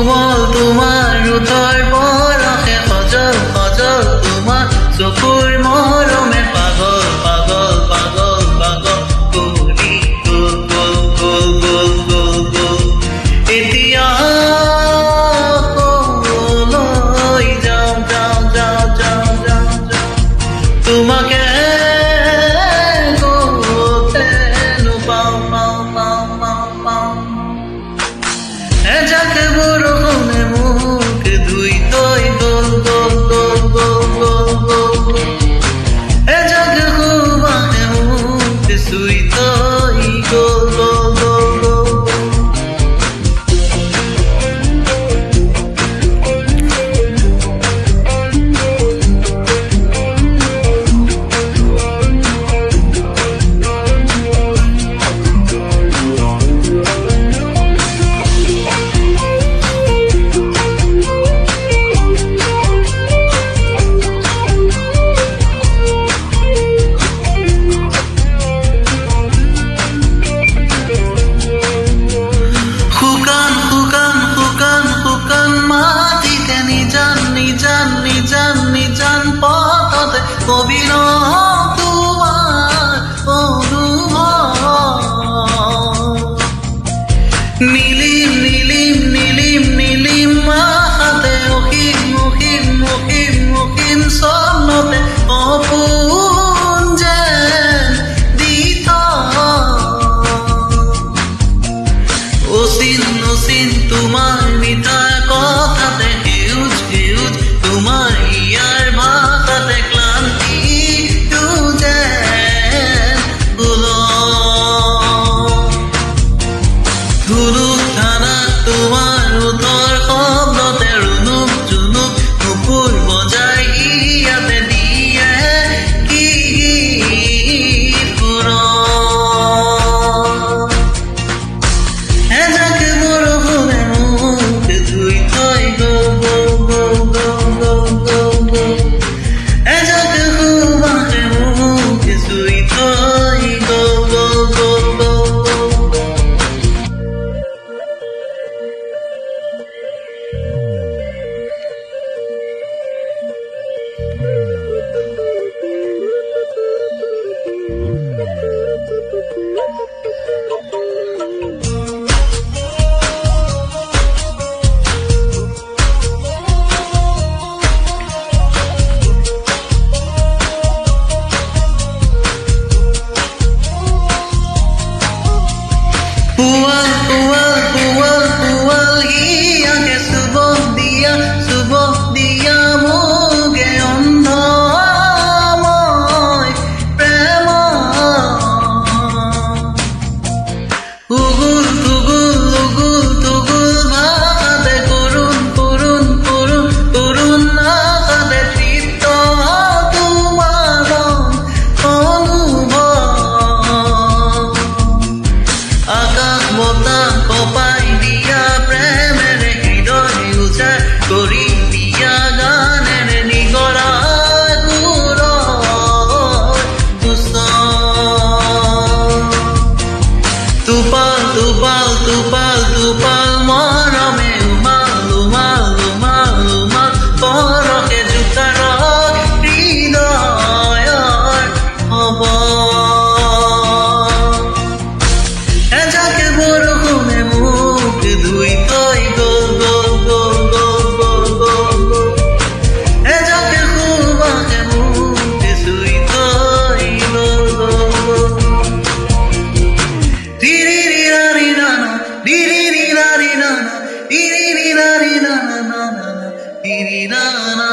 কোমল তোমাৰ ৰুধৰ বৰষে সজল সজল তোমাৰ চকুৰ মৰমে পাগল পাগল পাগল পাগল কৰি গ'ল গ'ল গ'ল গ'ল গ'ল গ'ল এতিয়া কলৈ যাওঁ যাওঁ যাওঁ যাওঁ যাওঁ যাওঁ তোমাকে ক'তেনো পাওঁ পাওঁ পাওঁ পাওঁ পাওঁ এজাক বৰষুণে মোক ধুই থৈ গ'ল গ'ল গ'ল গ'ল গ'ল গ'ল এজাক সুবাসে মোক চুই থৈ গ'ল গ'ল গ'ল গ'ল নিজান পথতে কবিৰ তোমাৰ অনুভৱ নীলিম নীলিম নীলিম নীলিম আকাশতে অসীম অসীম অসীম অসীম স্বপ্নতে সপোন যেন দি অচিন অচিন তোমাৰ মিঠা কথাতে সেউজ সেউজ তোমাৰ ইয়াৰ ভাষাতে ক্লান্তি যেন ধুলুক ঠানা তোমাৰ উঠৰ শব্দতে ৰুনুক জুনুক নুপুৰ বজাই ইয়াতে দিয়ে কি এজাক বৰষুণে মোক ধুই থৈ গ'ল গ'ল গ'ল গ'ল গ'ল গ'ল এজাক সুবাসে মোক চুই থৈ গ'ল গ'ল গ'ল গ'ল পুয়াল পুয়াল পুয়াল পুয়াল হিয়াকে সুবহ দিয়া মোগে অন্ধময় প্ৰেম উগুল তুগুল উগুল তুগুল ভাষাতে কৰুণ কৰুণ কৰুণ কৰুণ আকাশে তৃপ্ত তোমাৰ অনুভৱ আকাশ বতাহ কপাই দিয়া প্ৰেমেৰে হৃদয় উজাড় কৰি দিয়া গানেৰে নিগৰা তুপাল তুপাল তুপাল তুপাল মৰমে উমাল উমাল উমাল উমাল পৰশে জোকাৰ হৃদয়ৰ হ'ব এজাক বৰষুণে মোক ধুই থৈ গ'ল গ'ল গ'ল গ'ল গ'ল গ'ল গ'ল এজাক সুবাসে মোক চুই থৈ গ'ল গ'ল গ'ল ৰিৰিৰিৰাৰি নানা ৰিৰিৰিৰাৰি নানা ৰিৰিৰিৰাৰি নানা নানা ৰিৰিৰানা